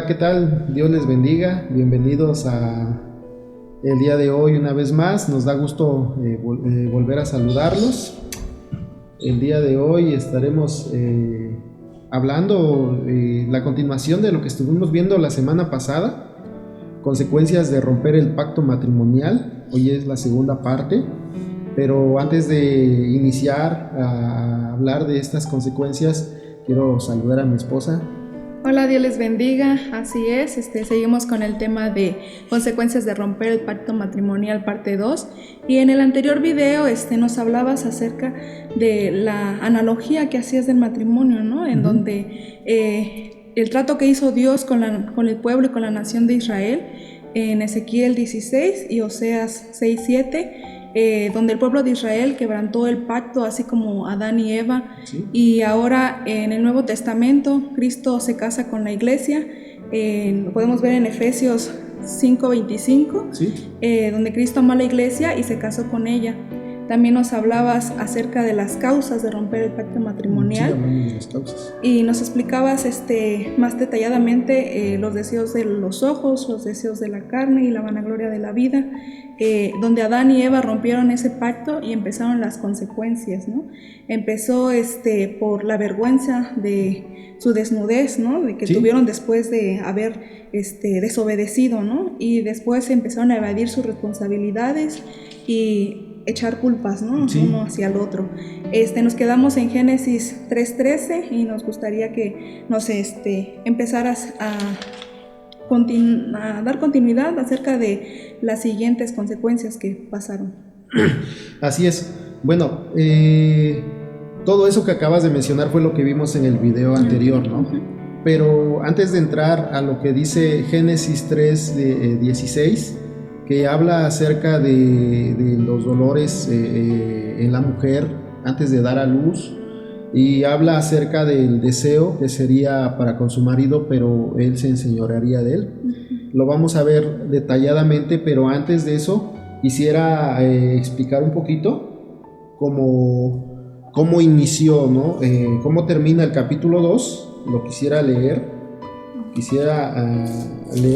¿qué tal? Dios les bendiga. Bienvenidos a el día de hoy una vez más. Nos da gusto volver a saludarlos. El día de hoy estaremos hablando la continuación de lo que estuvimos viendo la semana pasada, consecuencias de romper el pacto matrimonial. Hoy es la segunda parte, pero antes de iniciar a hablar de estas consecuencias, quiero saludar a mi esposa. Hola, Dios les bendiga. Así es, seguimos con el tema de consecuencias de romper el pacto matrimonial parte 2, y en el anterior video nos hablabas acerca de la analogía que hacías del matrimonio, ¿no? En donde el trato que hizo Dios con el pueblo y con la nación de Israel en Ezequiel 16 y Oseas 6:7, donde el pueblo de Israel quebrantó el pacto, así como Adán y Eva. Sí. Y ahora en el Nuevo Testamento Cristo se casa con la iglesia. Lo podemos ver en Efesios 5:25, sí. Donde Cristo amó a la iglesia y se casó con ella. También nos hablabas acerca de las causas de romper el pacto matrimonial. Sí, hablamos de las causas. Y nos explicabas más detalladamente los deseos de los ojos, los deseos de la carne y la vanagloria de la vida, donde Adán y Eva rompieron ese pacto y empezaron las consecuencias, ¿no? Empezó por la vergüenza de su desnudez, ¿no? De que sí. Tuvieron después de haber desobedecido, ¿no? Y después empezaron a evadir sus responsabilidades y echar culpas, ¿no? Sí. Uno hacia el otro. Nos quedamos en Génesis 3:13 y nos gustaría que nos empezaras a dar continuidad acerca de las siguientes consecuencias que pasaron. Así es. Bueno, todo eso que acabas de mencionar fue lo que vimos en el video anterior, ¿no? Pero antes de entrar a lo que dice Génesis 3:16, que habla acerca de los dolores en la mujer antes de dar a luz, y habla acerca del deseo que sería para con su marido, pero él se enseñorearía de él. Lo vamos a ver detalladamente, pero antes de eso quisiera explicar un poquito cómo inició, ¿no? Cómo termina el capítulo 2. Lo quisiera leer,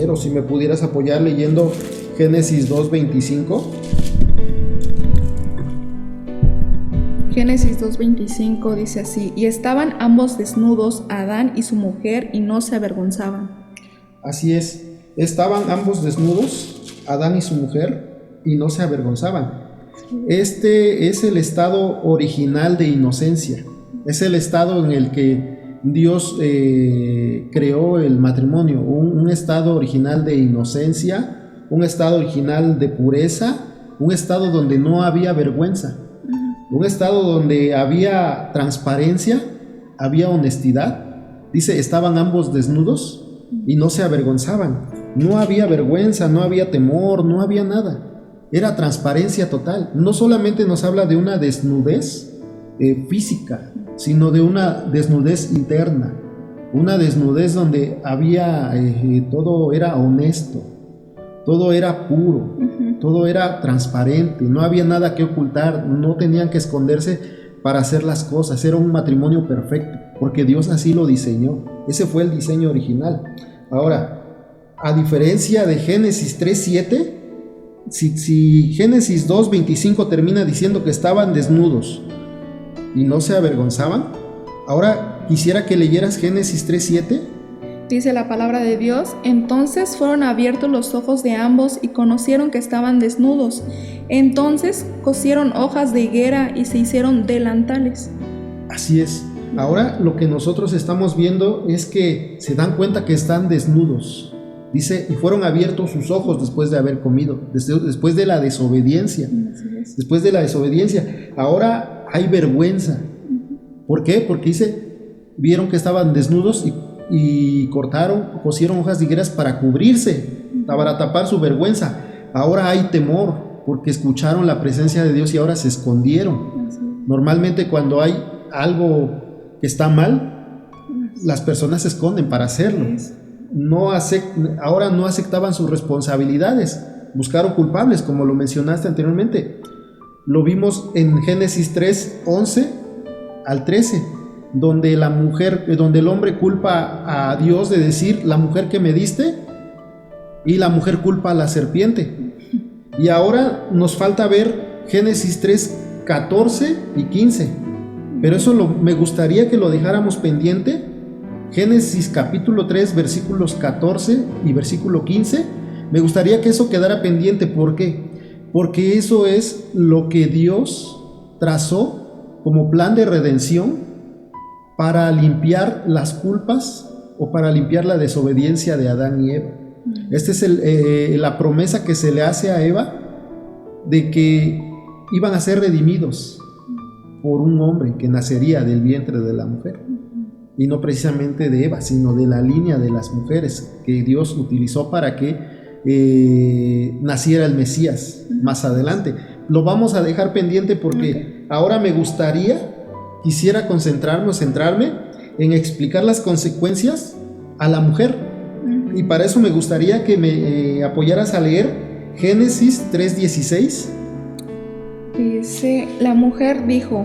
o si me pudieras apoyar leyendo Génesis 2:25. Génesis 2:25 dice así: y estaban ambos desnudos, Adán y su mujer, y no se avergonzaban. Así es, estaban ambos desnudos, Adán y su mujer, y no se avergonzaban. Este es el estado original de inocencia, es el estado en el que Dios creó el matrimonio, un estado original de inocencia, un estado original de pureza, un estado donde no había vergüenza, un estado donde había transparencia, había honestidad. Dice, estaban ambos desnudos y no se avergonzaban. No había vergüenza, no había temor, no había nada. Era transparencia total. No solamente nos habla de una desnudez física, sino de una desnudez interna, una desnudez donde había todo era honesto, todo era puro, todo era transparente, no había nada que ocultar, no tenían que esconderse para hacer las cosas. Era un matrimonio perfecto, porque Dios así lo diseñó. Ese fue el diseño original. Ahora, a diferencia de Génesis 3:7, si Génesis 2:25 termina diciendo que estaban desnudos y no se avergonzaban, ahora quisiera que leyeras Génesis 3:7. Dice la palabra de Dios: entonces fueron abiertos los ojos de ambos y conocieron que estaban desnudos. Entonces cosieron hojas de higuera y se hicieron delantales. Así es. Ahora lo que nosotros estamos viendo es que se dan cuenta que están desnudos. Dice, y fueron abiertos sus ojos después de haber comido, después de la desobediencia. Después de la desobediencia. Ahora hay vergüenza. ¿Por qué? Porque dice, vieron que estaban desnudos y cosieron hojas de higueras para cubrirse, para tapar su vergüenza. Ahora hay temor, porque escucharon la presencia de Dios y ahora se escondieron. Normalmente cuando hay algo que está mal, las personas se esconden para hacerlo. Ahora no aceptaban sus responsabilidades, buscaron culpables, como lo mencionaste anteriormente. Lo vimos en Génesis 3:11 al 13. donde la mujer, donde el hombre culpa a Dios de decir la mujer que me diste, y la mujer culpa a la serpiente. Y ahora nos falta ver Génesis 3, 14 y 15. Pero eso me gustaría que lo dejáramos pendiente. Génesis capítulo 3, versículos 14 y versículo 15. Me gustaría que eso quedara pendiente. ¿Por qué? Porque eso es lo que Dios trazó como plan de redención para limpiar las culpas o para limpiar la desobediencia de Adán y Eva. Esta es la promesa que se le hace a Eva de que iban a ser redimidos por un hombre que nacería del vientre de la mujer, y no precisamente de Eva, sino de la línea de las mujeres que Dios utilizó para que naciera el Mesías más adelante. Lo vamos a dejar pendiente porque ahora me quisiera centrarme en explicar las consecuencias a la mujer. Y para eso me gustaría que me apoyaras a leer Génesis 3:16. Dice, a la mujer dijo,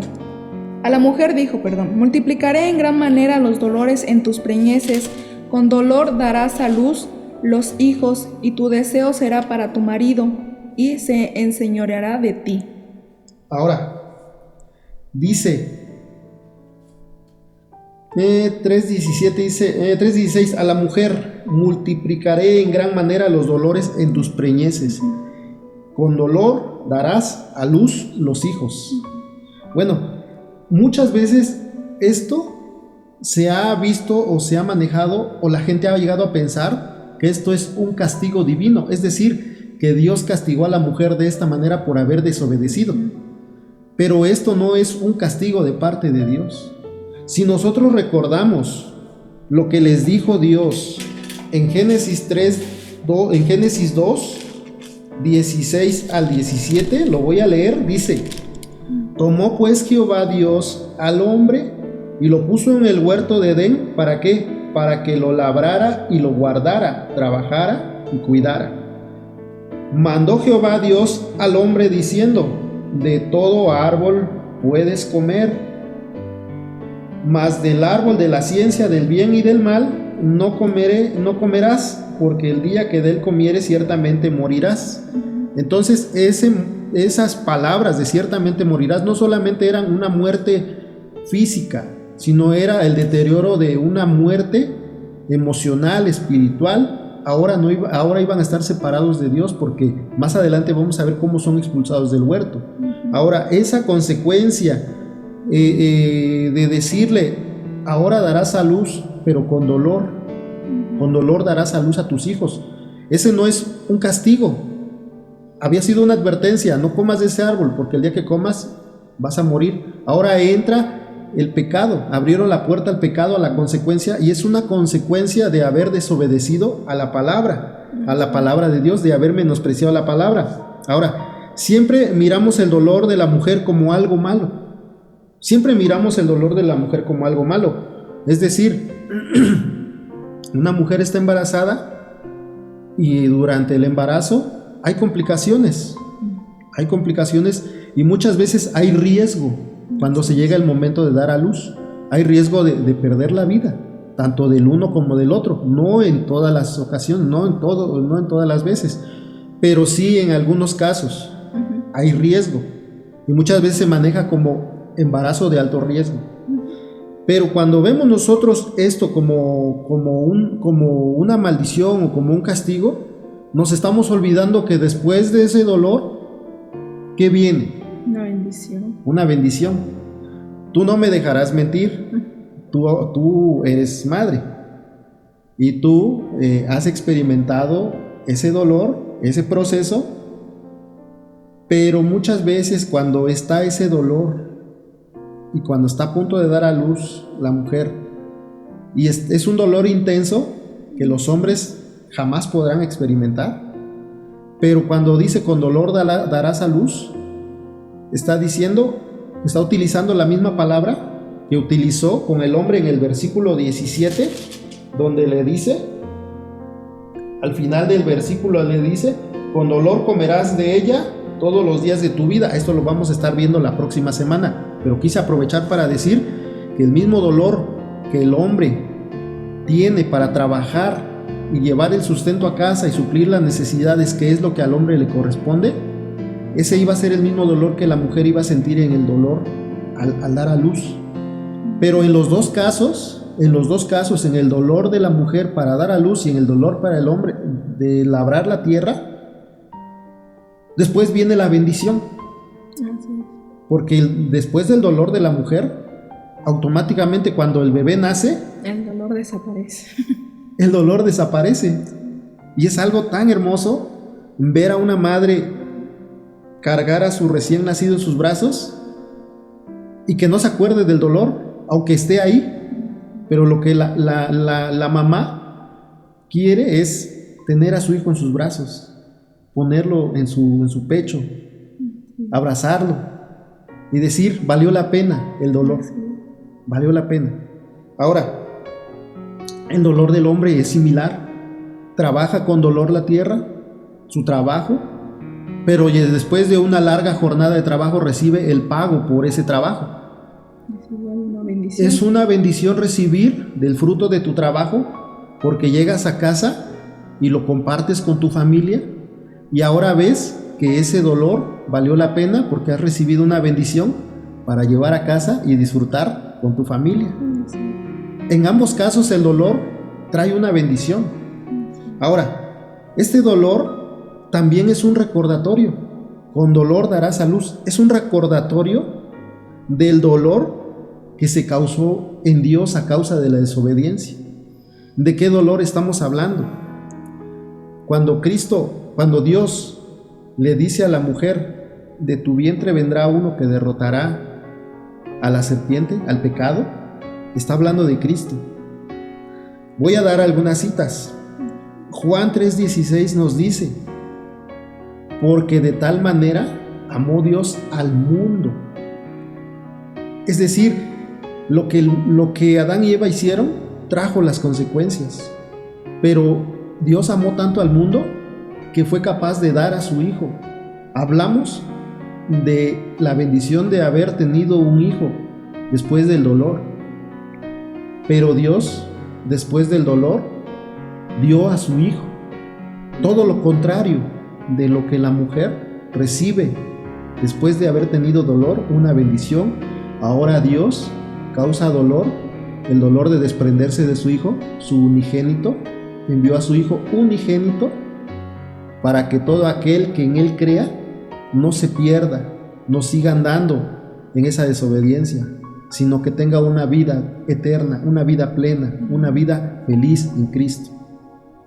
multiplicaré en gran manera los dolores en tus preñeces, con dolor darás a luz los hijos, y tu deseo será para tu marido, y se enseñoreará de ti. Ahora, dice 3:17 dice 3:16, a la mujer multiplicaré en gran manera los dolores en tus preñeces, con dolor darás a luz los hijos. Bueno, muchas veces esto se ha visto o se ha manejado, o la gente ha llegado a pensar que esto es un castigo divino, es decir, que Dios castigó a la mujer de esta manera por haber desobedecido. Pero esto no es un castigo de parte de Dios. Si nosotros recordamos lo que les dijo Dios en Génesis 2, 16 al 17, lo voy a leer, dice: tomó pues Jehová Dios al hombre y lo puso en el huerto de Edén, ¿para qué? Para que lo labrara y lo guardara, trabajara y cuidara. Mandó Jehová Dios al hombre diciendo: de todo árbol puedes comer, mas del árbol de la ciencia del bien y del mal no comerás, porque el día que de él comieres ciertamente morirás. Entonces esas palabras de ciertamente morirás no solamente eran una muerte física, sino era el deterioro de una muerte emocional, espiritual. Ahora iban a estar separados de Dios, porque más adelante vamos a ver cómo son expulsados del huerto. Ahora, esa consecuencia de decirle: ahora darás a luz, pero con dolor darás a luz a tus hijos. Ese no es un castigo. Había sido una advertencia: no comas de ese árbol, porque el día que comas vas a morir. Ahora entra el pecado, abrieron la puerta al pecado, a la consecuencia, y es una consecuencia de haber desobedecido a la palabra de Dios, de haber menospreciado la palabra. Ahora, siempre miramos el dolor de la mujer como algo malo. Siempre miramos el dolor de la mujer como algo malo. Es decir, una mujer está embarazada y durante el embarazo hay complicaciones y muchas veces hay riesgo. Cuando se llega el momento de dar a luz, hay riesgo de perder la vida, tanto del uno como del otro. No en todas las ocasiones, no en todas las veces, pero sí en algunos casos hay riesgo, y muchas veces se maneja como embarazo de alto riesgo. Pero cuando vemos nosotros esto como una maldición o como un castigo, nos estamos olvidando que después de ese dolor, ¿qué viene? Una bendición. Tú no me dejarás mentir. Tú eres madre y tú has experimentado ese dolor, ese proceso, pero muchas veces cuando está ese dolor y cuando está a punto de dar a luz la mujer, y es un dolor intenso que los hombres jamás podrán experimentar, pero cuando dice con dolor darás a luz, está utilizando la misma palabra que utilizó con el hombre en el versículo 17, donde le dice, al final del versículo le dice: con dolor comerás de ella todos los días de tu vida. Esto lo vamos a estar viendo la próxima semana, pero quise aprovechar para decir que el mismo dolor que el hombre tiene para trabajar y llevar el sustento a casa y suplir las necesidades, que es lo que al hombre le corresponde, ese iba a ser el mismo dolor que la mujer iba a sentir en el dolor al dar a luz. Pero en los dos casos, en el dolor de la mujer para dar a luz y en el dolor para el hombre de labrar la tierra, después viene la bendición. Porque después del dolor de la mujer, automáticamente cuando el bebé nace, el dolor desaparece. El dolor desaparece. Y es algo tan hermoso ver a una madre cargar a su recién nacido en sus brazos y que no se acuerde del dolor, aunque esté ahí. Pero lo que la mamá quiere es tener a su hijo en sus brazos, ponerlo en su pecho, abrazarlo y decir, valió la pena el dolor, valió la pena. Ahora, el dolor del hombre es similar, trabaja con dolor la tierra, su trabajo, pero después de una larga jornada de trabajo recibe el pago por ese trabajo. Es una bendición recibir del fruto de tu trabajo, porque llegas a casa y lo compartes con tu familia y ahora ves que ese dolor valió la pena porque has recibido una bendición para llevar a casa y disfrutar con tu familia. En ambos casos el dolor trae una bendición. Ahora, este dolor también es un recordatorio. Con dolor darás a luz. Es un recordatorio del dolor que se causó en Dios a causa de la desobediencia. ¿De qué dolor estamos hablando? Cuando Dios le dice a la mujer, de tu vientre vendrá uno que derrotará a la serpiente, al pecado, está hablando de Cristo. Voy a dar algunas citas. Juan 3:16 nos dice, porque de tal manera amó Dios al mundo. Es decir, lo que Adán y Eva hicieron trajo las consecuencias, pero Dios amó tanto al mundo que fue capaz de dar a su hijo. Hablamos de la bendición de haber tenido un hijo después del dolor, pero Dios, después del dolor, dio a su hijo. Todo lo contrario de lo que la mujer recibe después de haber tenido dolor, una bendición. Ahora Dios causa dolor, el dolor de desprenderse de su hijo, su unigénito. Envió a su hijo unigénito para que todo aquel que en él crea no se pierda, no siga andando en esa desobediencia, sino que tenga una vida eterna, una vida plena, una vida feliz en Cristo.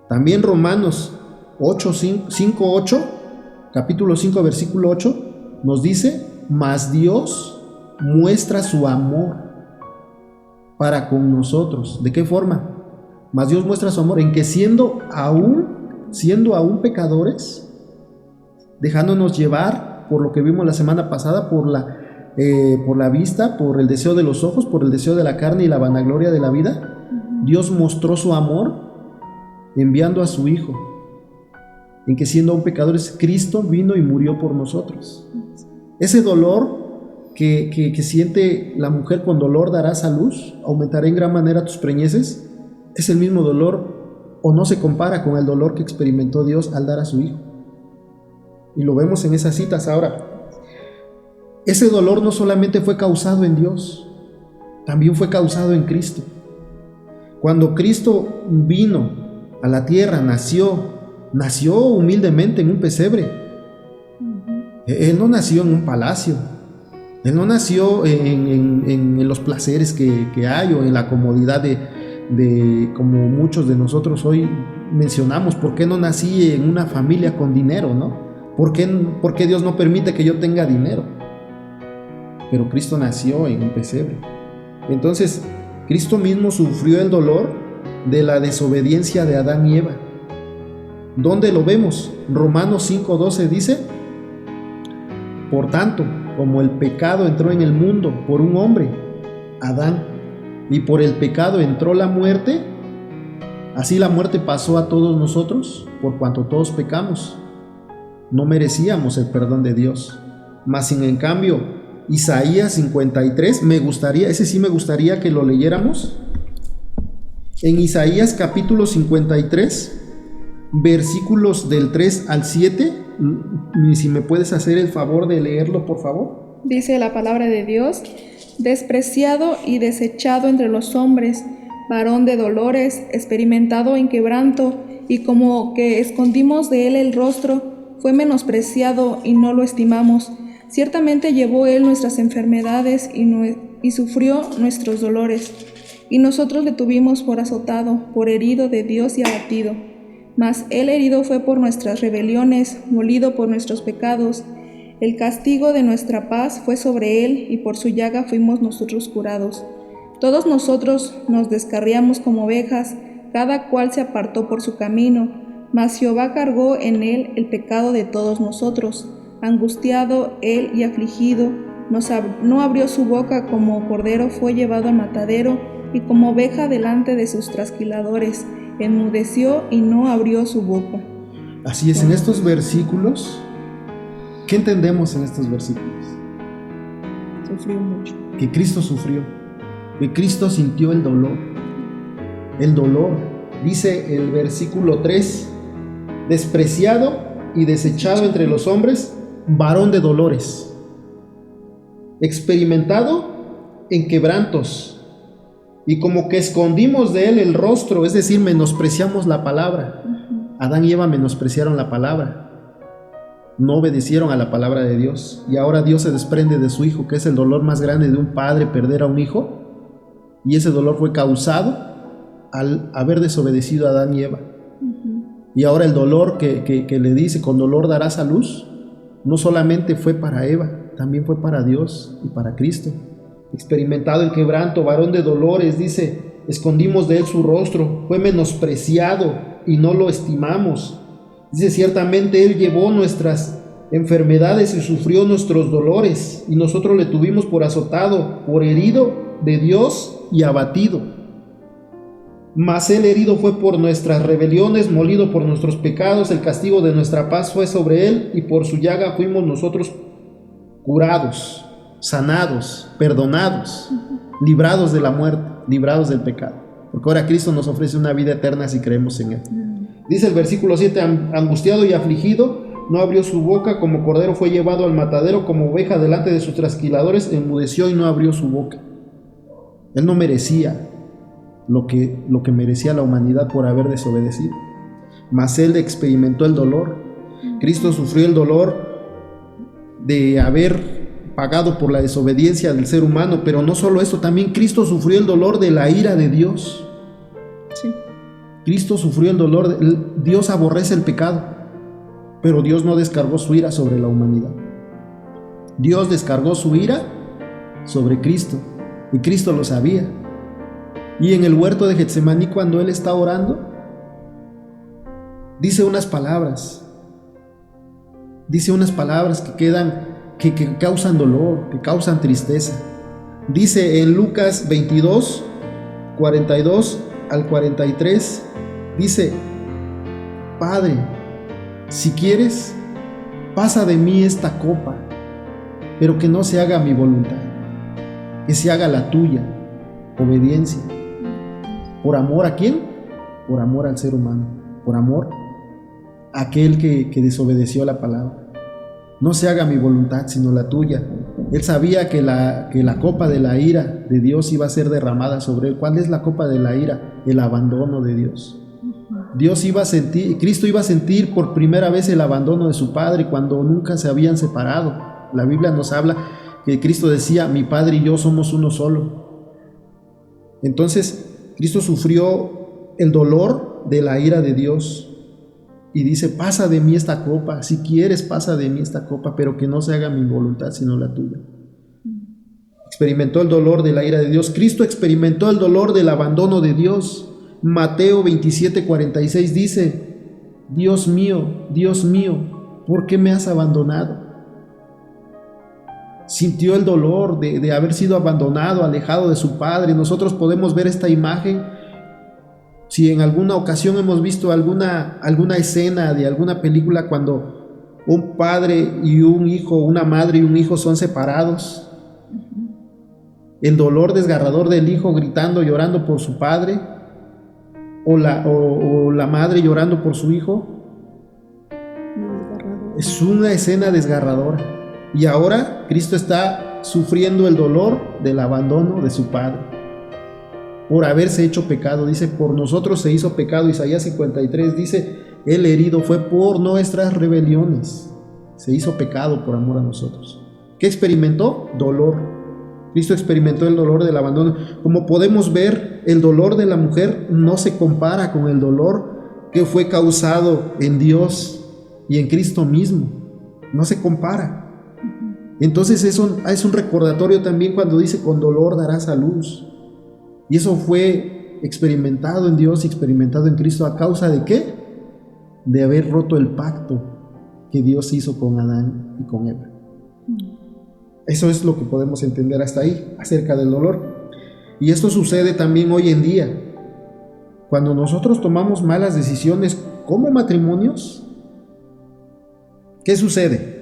También Romanos 5:8, capítulo 5, versículo 8, nos dice, mas Dios muestra su amor para con nosotros. ¿De qué forma? Mas Dios muestra su amor en que siendo aún pecadores, dejándonos llevar por lo que vimos la semana pasada, por la vista, por el deseo de los ojos, por el deseo de la carne y la vanagloria de la vida, Dios mostró su amor enviando a su Hijo, en que siendo aún pecadores, Cristo vino y murió por nosotros. Ese dolor que siente la mujer, con dolor darás a luz, aumentará en gran manera tus preñeces, es el mismo dolor o no se compara con el dolor que experimentó Dios al dar a su Hijo. Y lo vemos en esas citas. Ahora, ese dolor no solamente fue causado en Dios, también fue causado en Cristo. Cuando Cristo vino a la tierra, nació humildemente en un pesebre. Él no nació en un palacio. Él no nació en los placeres que hay o en la comodidad de como muchos de nosotros hoy mencionamos. ¿Por qué no nací en una familia con dinero, no? ¿Por qué Dios no permite que yo tenga dinero? Pero Cristo nació en un pesebre. Entonces, Cristo mismo sufrió el dolor de la desobediencia de Adán y Eva. ¿Dónde lo vemos? Romanos 5:12 dice, por tanto, como el pecado entró en el mundo por un hombre, Adán, y por el pecado entró la muerte, así la muerte pasó a todos nosotros, por cuanto todos pecamos. No merecíamos el perdón de Dios, mas sin en cambio, Isaías 53, ese sí me gustaría que lo leyéramos. En Isaías capítulo 53, versículos del 3 al 7, si me puedes hacer el favor de leerlo, por favor. Dice la palabra de Dios: despreciado y desechado entre los hombres, varón de dolores, experimentado en quebranto, y como que escondimos de él el rostro, fue menospreciado y no lo estimamos. Ciertamente llevó él nuestras enfermedades y sufrió nuestros dolores. Y nosotros le tuvimos por azotado, por herido de Dios y abatido. Mas él herido fue por nuestras rebeliones, molido por nuestros pecados. El castigo de nuestra paz fue sobre él, y por su llaga fuimos nosotros curados. Todos nosotros nos descarriamos como ovejas, cada cual se apartó por su camino, mas Jehová cargó en él el pecado de todos nosotros. Angustiado él y afligido, no abrió su boca, como cordero fue llevado al matadero, y como oveja delante de sus trasquiladores, enmudeció y no abrió su boca. Así es, en estos versículos, ¿qué entendemos en estos versículos? Sufrió mucho. Que Cristo sufrió, que Cristo sintió el dolor. El dolor, dice el versículo 3, despreciado y desechado entre los hombres, varón de dolores, experimentado en quebrantos, y como que escondimos de él el rostro, es decir, menospreciamos la palabra. Adán y Eva menospreciaron la palabra, no obedecieron a la palabra de Dios, y ahora Dios se desprende de su hijo, que es el dolor más grande de un padre, perder a un hijo, y ese dolor fue causado al haber desobedecido a Adán y Eva. Y ahora el dolor que le dice, con dolor darás a luz, no solamente fue para Eva, también fue para Dios y para Cristo. Experimentado el quebranto, varón de dolores, dice, escondimos de él su rostro, fue menospreciado y no lo estimamos. Dice, ciertamente él llevó nuestras enfermedades y sufrió nuestros dolores, y nosotros le tuvimos por azotado, por herido de Dios y abatido. Mas él herido fue por nuestras rebeliones, molido por nuestros pecados, el castigo de nuestra paz fue sobre él, y por su llaga fuimos nosotros curados, sanados, perdonados, librados de la muerte, librados del pecado. Porque ahora Cristo nos ofrece una vida eterna si creemos en él. Dice el versículo 7, angustiado y afligido, no abrió su boca, como cordero fue llevado al matadero, como oveja delante de sus trasquiladores, enmudeció y no abrió su boca. Él no merecía lo que merecía la humanidad por haber desobedecido, mas él experimentó el dolor. Cristo sufrió el dolor de haber pagado por la desobediencia del ser humano, pero no solo eso, también Cristo sufrió el dolor de la ira de Dios. Sí. Cristo sufrió el dolor Dios aborrece el pecado, pero Dios no descargó su ira sobre la humanidad. Dios descargó su ira sobre Cristo, y Cristo lo sabía. Y en el huerto de Getsemaní, cuando él está orando, dice unas palabras que causan dolor, que causan tristeza. Dice en Lucas 22, 42 al 43, dice, Padre, si quieres, pasa de mí esta copa, pero que no se haga mi voluntad, que se haga la tuya. Obediencia. ¿Por amor a quién? Por amor al ser humano, por amor a aquel que desobedeció la palabra. No se haga mi voluntad, sino la tuya. Él sabía que la copa de la ira de Dios iba a ser derramada sobre él. ¿Cuál es la copa de la ira? El abandono de Dios. Cristo iba a sentir por primera vez el abandono de su Padre cuando nunca se habían separado. La Biblia nos habla que Cristo decía, mi Padre y yo somos uno solo. Entonces, Cristo sufrió el dolor de la ira de Dios. Y dice, pasa de mí esta copa, si quieres pasa de mí esta copa, pero que no se haga mi voluntad sino la tuya. Experimentó el dolor de la ira de Dios. Cristo experimentó el dolor del abandono de Dios. Mateo 27:46 dice, Dios mío, ¿por qué me has abandonado? Sintió el dolor de haber sido abandonado, alejado de su Padre. Nosotros podemos ver esta imagen. Si en alguna ocasión hemos visto alguna escena de alguna película cuando un padre y un hijo, una madre y un hijo son separados, El dolor desgarrador del hijo gritando, llorando por su padre, o la madre llorando por su hijo, es una escena desgarradora. Y ahora Cristo está sufriendo el dolor del abandono de su padre por haberse hecho pecado. Dice, por nosotros se hizo pecado. Isaías 53 dice, el herido fue por nuestras rebeliones, se hizo pecado por amor a nosotros. ¿Qué experimentó? Dolor. Cristo experimentó el dolor del abandono. Como podemos ver, el dolor de la mujer no se compara con el dolor que fue causado en Dios y en Cristo mismo. No se compara. Entonces eso es un recordatorio también cuando dice, con dolor darás a luz. Y eso fue experimentado en Dios y experimentado en Cristo. ¿A causa de qué? De haber roto el pacto que Dios hizo con Adán y con Eva. Eso es lo que podemos entender hasta ahí acerca del dolor. Y esto sucede también hoy en día. Cuando nosotros tomamos malas decisiones como matrimonios, ¿qué sucede?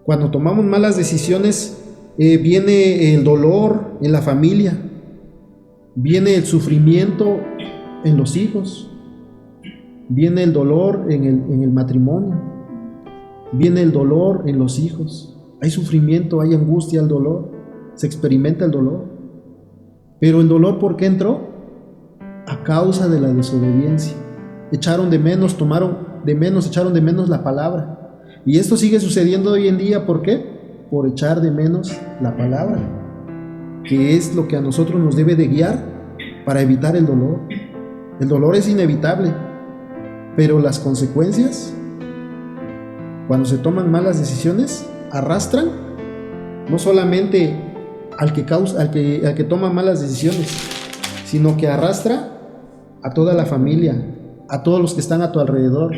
Cuando tomamos malas decisiones, viene el dolor en la familia, viene el sufrimiento en los hijos, viene el dolor en el matrimonio, viene el dolor en los hijos. Hay sufrimiento, hay angustia, el dolor, se experimenta el dolor. Pero el dolor, ¿por qué entró? A causa de la desobediencia. Echaron de menos la palabra. Y esto sigue sucediendo hoy en día, ¿por qué? Por echar de menos la palabra, que es lo que a nosotros nos debe de guiar para evitar el dolor. El dolor es inevitable, pero las consecuencias, cuando se toman malas decisiones, arrastran no solamente al que toma malas decisiones, sino que arrastra a toda la familia, a todos los que están a tu alrededor,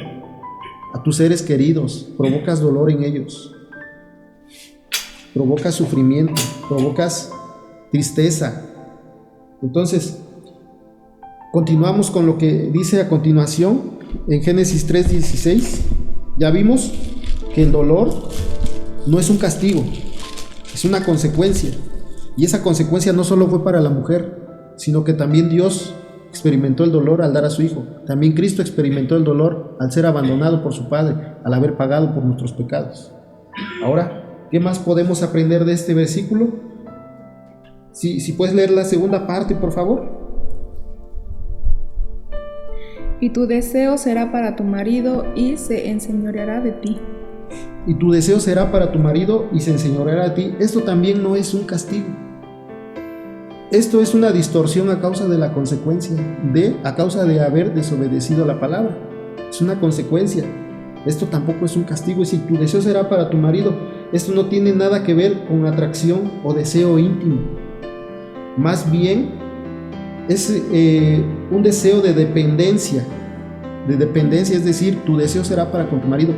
a tus seres queridos. Provocas dolor en ellos, provocas sufrimiento, provocas tristeza. Entonces, continuamos con lo que dice a continuación en Génesis 3:16. Ya vimos que el dolor no es un castigo, es una consecuencia. Y esa consecuencia no solo fue para la mujer, sino que también Dios experimentó el dolor al dar a su hijo. También Cristo experimentó el dolor al ser abandonado por su Padre, al haber pagado por nuestros pecados. Ahora, ¿qué más podemos aprender de este versículo? Si puedes leer la segunda parte, por favor. Y tu deseo será para tu marido y se enseñoreará de ti. Y tu deseo será para tu marido y se enseñoreará de ti. Esto también no es un castigo. Esto es una distorsión a causa de la consecuencia, a causa de haber desobedecido la palabra. Es una consecuencia. Esto tampoco es un castigo. Y si tu deseo será para tu marido, esto no tiene nada que ver con atracción o deseo íntimo. Más bien es un deseo de dependencia. Es decir, tu deseo será para con tu marido.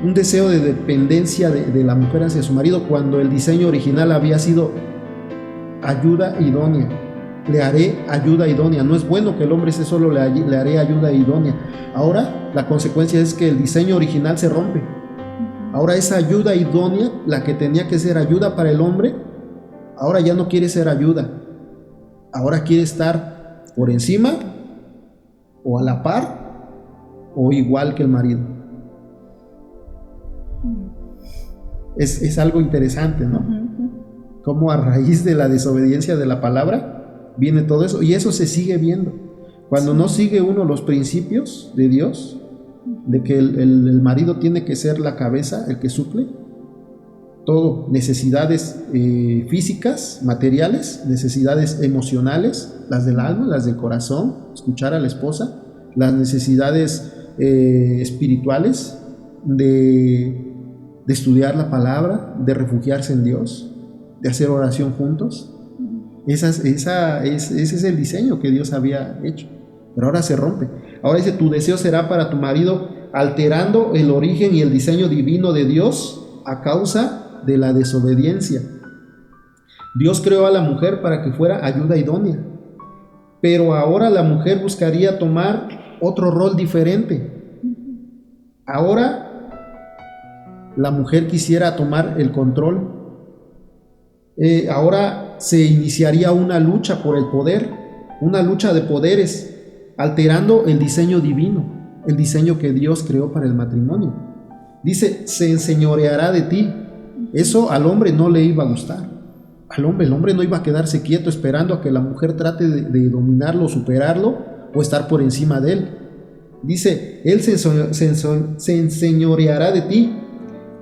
Un deseo de dependencia de la mujer hacia su marido, cuando el diseño original había sido ayuda idónea. Le haré ayuda idónea. No es bueno que el hombre esté solo, le haré ayuda idónea. Ahora la consecuencia es que el diseño original se rompe. Ahora esa ayuda idónea, la que tenía que ser ayuda para el hombre, ahora ya no quiere ser ayuda. Ahora quiere estar por encima, o a la par, o igual que el marido. Es algo interesante, ¿no? Cómo a raíz de la desobediencia de la palabra viene todo eso, y eso se sigue viendo. Cuando no sigue uno los principios de Dios, de que el marido tiene que ser la cabeza, el que suple todo, necesidades físicas, materiales, necesidades emocionales, las del alma, las del corazón, escuchar a la esposa, las necesidades espirituales, de estudiar la palabra, de refugiarse en Dios, de hacer oración juntos. Ese es el diseño que Dios había hecho, pero ahora se rompe. Ahora dice, tu deseo será para tu marido, alterando el origen y el diseño divino de Dios a causa de la desobediencia. Dios creó a la mujer para que fuera ayuda idónea, pero ahora la mujer buscaría tomar otro rol diferente. Ahora la mujer quisiera tomar el control, ahora se iniciaría una lucha por el poder, una lucha de poderes, alterando el diseño divino, el diseño que Dios creó para el matrimonio. Dice, se enseñoreará de ti. Eso al hombre no le iba a gustar. El hombre no iba a quedarse quieto esperando a que la mujer trate de dominarlo, superarlo o estar por encima de él. Dice, él se enseñoreará de ti.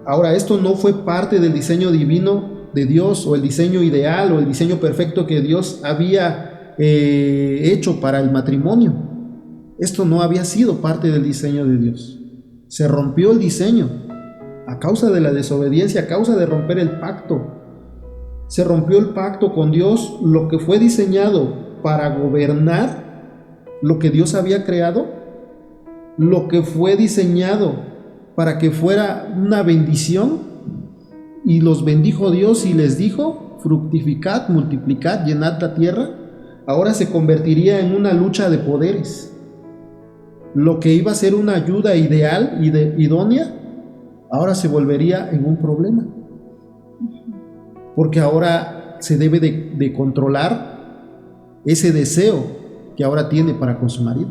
Ahora, esto no fue parte del diseño divino de Dios, o el diseño ideal, o el diseño perfecto que Dios había hecho para el matrimonio. Esto no había sido parte del diseño de Dios. Se rompió el diseño a causa de la desobediencia, a causa de romper el pacto. Se rompió el pacto con Dios. Lo que fue diseñado para gobernar lo que Dios había creado, lo que fue diseñado para que fuera una bendición, y los bendijo Dios y les dijo, fructificad, multiplicad, llenad la tierra, ahora se convertiría en una lucha de poderes. Lo que iba a ser una ayuda ideal y idónea, ahora se volvería en un problema. Porque ahora se debe de controlar ese deseo que ahora tiene para con su marido.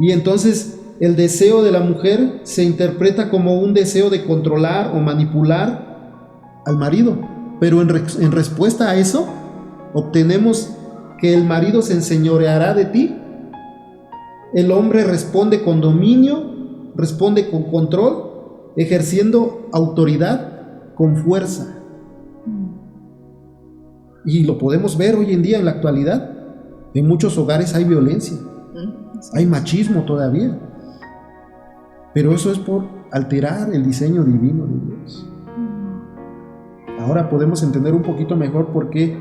Y entonces el deseo de la mujer se interpreta como un deseo de controlar o manipular al marido. Pero en respuesta a eso, obtenemos que el marido se enseñoreará de ti. El hombre responde con dominio, responde con control, ejerciendo autoridad con fuerza. Y lo podemos ver hoy en día en la actualidad. En muchos hogares hay violencia, hay machismo todavía. Pero eso es por alterar el diseño divino de Dios. Ahora podemos entender un poquito mejor por qué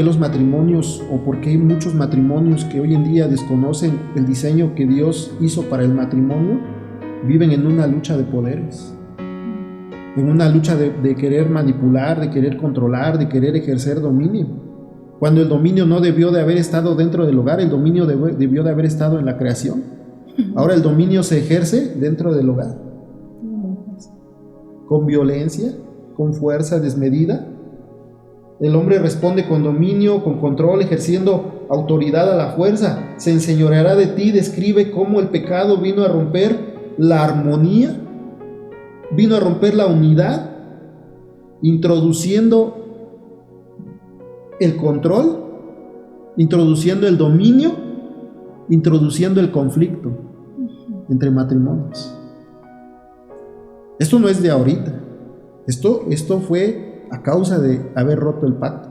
los matrimonios, o por qué hay muchos matrimonios que hoy en día desconocen el diseño que Dios hizo para el matrimonio, viven en una lucha de poderes, en una lucha de querer manipular, de querer controlar, de querer ejercer dominio. Cuando el dominio no debió de haber estado dentro del hogar, el dominio debió de haber estado en la creación. Ahora el dominio se ejerce dentro del hogar, con violencia, con fuerza desmedida. El hombre responde con dominio, con control, ejerciendo autoridad a la fuerza. Se enseñoreará de ti. Describe cómo el pecado vino a romper la armonía, vino a romper la unidad, introduciendo el control, introduciendo el dominio, introduciendo el conflicto entre matrimonios. Esto no es de ahorita. Esto fue a causa de haber roto el pacto,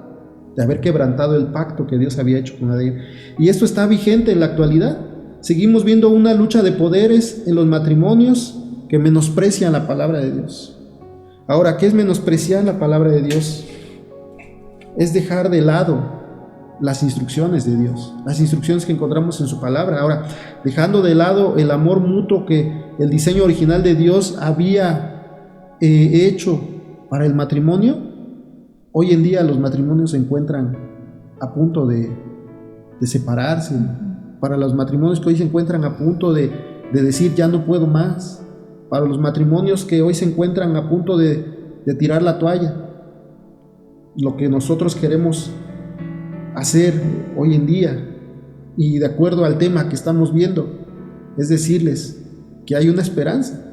de haber quebrantado el pacto que Dios había hecho con Adán. Y esto está vigente en la actualidad. Seguimos viendo una lucha de poderes en los matrimonios que menosprecian la palabra de Dios. Ahora, ¿qué es menospreciar la palabra de Dios? Es dejar de lado las instrucciones de Dios, las instrucciones que encontramos en su palabra. Ahora, dejando de lado el amor mutuo que el diseño original de Dios había hecho para el matrimonio, hoy en día los matrimonios se encuentran a punto de separarse. Para los matrimonios que hoy se encuentran a punto de decir ya no puedo más, para los matrimonios que hoy se encuentran a punto de tirar la toalla, lo que nosotros queremos hacer hoy en día, y de acuerdo al tema que estamos viendo, es decirles que hay una esperanza,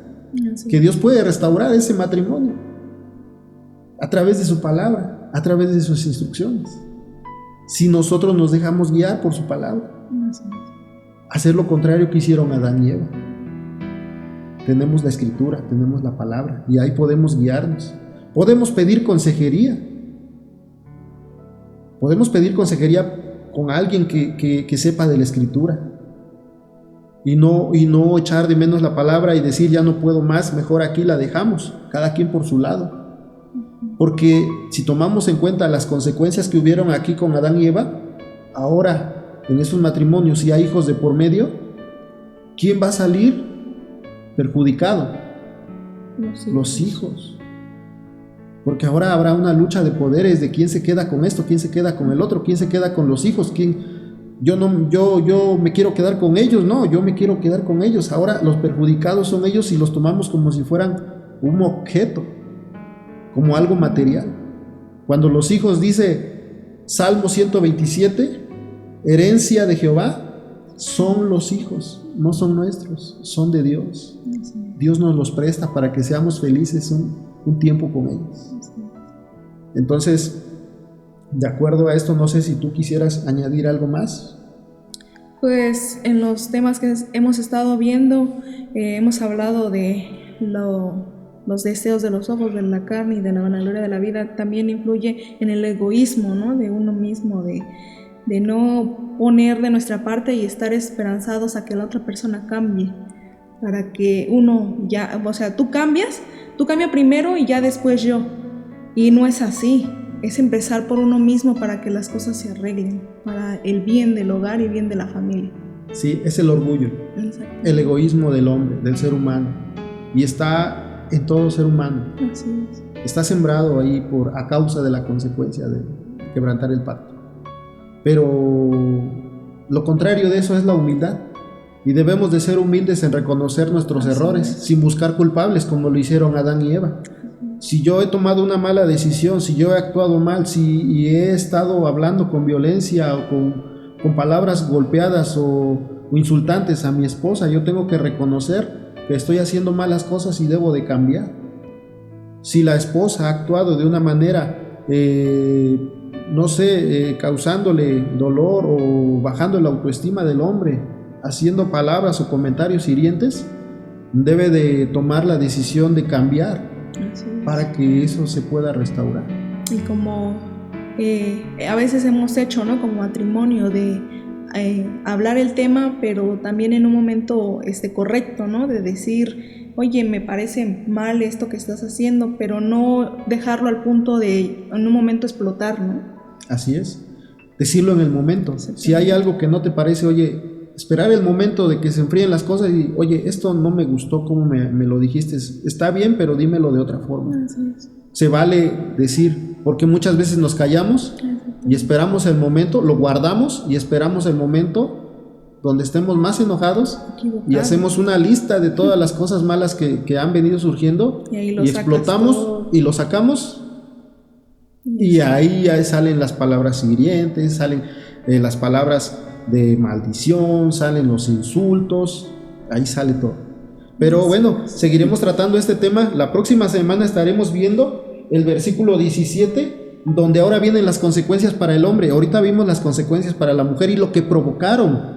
que Dios puede restaurar ese matrimonio a través de su palabra, a través de sus instrucciones, si nosotros nos dejamos guiar por su palabra. Hacer lo contrario que hicieron Adán y Eva. Tenemos la escritura, tenemos la palabra, y ahí podemos guiarnos. Podemos pedir consejería. Podemos pedir consejería con alguien que sepa de la escritura, y no echar de menos la palabra y decir ya no puedo más, mejor aquí la dejamos, cada quien por su lado. Porque si tomamos en cuenta las consecuencias que hubieron aquí con Adán y Eva, ahora en esos matrimonios, si hay hijos de por medio, ¿quién va a salir perjudicado? Los hijos. Porque ahora habrá una lucha de poderes de quién se queda con esto, quién se queda con el otro, quién se queda con los hijos, yo me quiero quedar con ellos, no, yo me quiero quedar con ellos. Ahora los perjudicados son ellos, y los tomamos como si fueran un objeto, como algo material. Cuando los hijos, dice Salmo 127, herencia de Jehová, son los hijos, no son nuestros, son de Dios. Dios nos los presta para que seamos felices un tiempo con ellos. Entonces, de acuerdo a esto, no sé si tú quisieras añadir algo más. Pues en los temas que hemos estado viendo, hemos hablado de los deseos de los ojos, de la carne y de la vanagloria de la vida. También influye en el egoísmo, ¿no? De uno mismo, de no poner de nuestra parte y estar esperanzados a que la otra persona cambie, para que uno ya, o sea, tú cambia primero y ya después yo, y no es así, es empezar por uno mismo para que las cosas se arreglen, para el bien del hogar y bien de la familia. Sí, es el orgullo, el egoísmo del hombre, del ser humano, y está en todo ser humano. Así es. Está sembrado ahí a causa de la consecuencia de quebrantar el pacto. Pero lo contrario de eso es la humildad, y debemos de ser humildes en reconocer nuestros errores, sin buscar culpables como lo hicieron Adán y Eva. Si yo he tomado una mala decisión, si yo he actuado mal, y he estado hablando con violencia o con palabras golpeadas o insultantes a mi esposa, yo tengo que reconocer que estoy haciendo malas cosas y debo de cambiar. Si la esposa ha actuado de una manera causándole dolor o bajando la autoestima del hombre, haciendo palabras o comentarios hirientes, debe de tomar la decisión de cambiar para que eso se pueda restaurar. Y como a veces hemos hecho, ¿no? Como matrimonio, de hablar el tema, pero también en un momento correcto, ¿no? De decir, oye, me parece mal esto que estás haciendo, pero no dejarlo al punto de en un momento explotar, ¿no? Así es, decirlo en el momento. Si hay algo que no te parece, oye, esperar el momento de que se enfríen las cosas y, oye, esto no me gustó como me lo dijiste, está bien, pero dímelo de otra forma. Así es. Se vale decir, porque muchas veces nos callamos y esperamos el momento, lo guardamos y esperamos el momento donde estemos más enojados y hacemos una lista de todas las cosas malas que han venido surgiendo y explotamos todo. Y lo sacamos. Y ahí ya salen las palabras hirientes, salen las palabras de maldición, salen los insultos, ahí sale todo. Pero bueno, seguiremos tratando este tema. La próxima semana estaremos viendo el versículo 17, donde ahora vienen las consecuencias para el hombre. Ahorita vimos las consecuencias para la mujer y lo que provocaron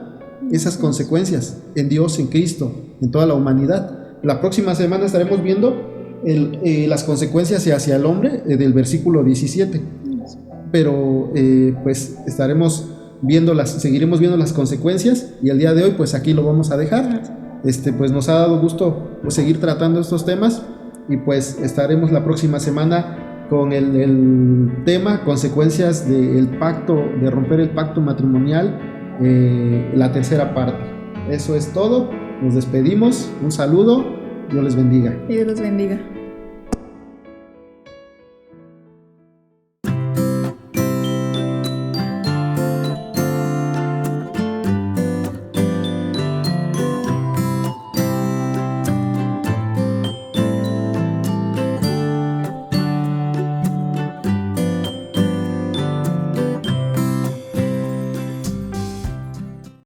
esas consecuencias en Dios, en Cristo, en toda la humanidad. La próxima semana estaremos viendo las consecuencias hacia el hombre del versículo 17, pero pues seguiremos viendo las consecuencias, y el día de hoy pues aquí lo vamos a dejar. Pues nos ha dado gusto pues seguir tratando estos temas, y pues estaremos la próxima semana con el tema consecuencias del pacto, de romper el pacto matrimonial, la tercera parte. Eso es todo, nos despedimos, un saludo. Dios les bendiga. Dios los bendiga.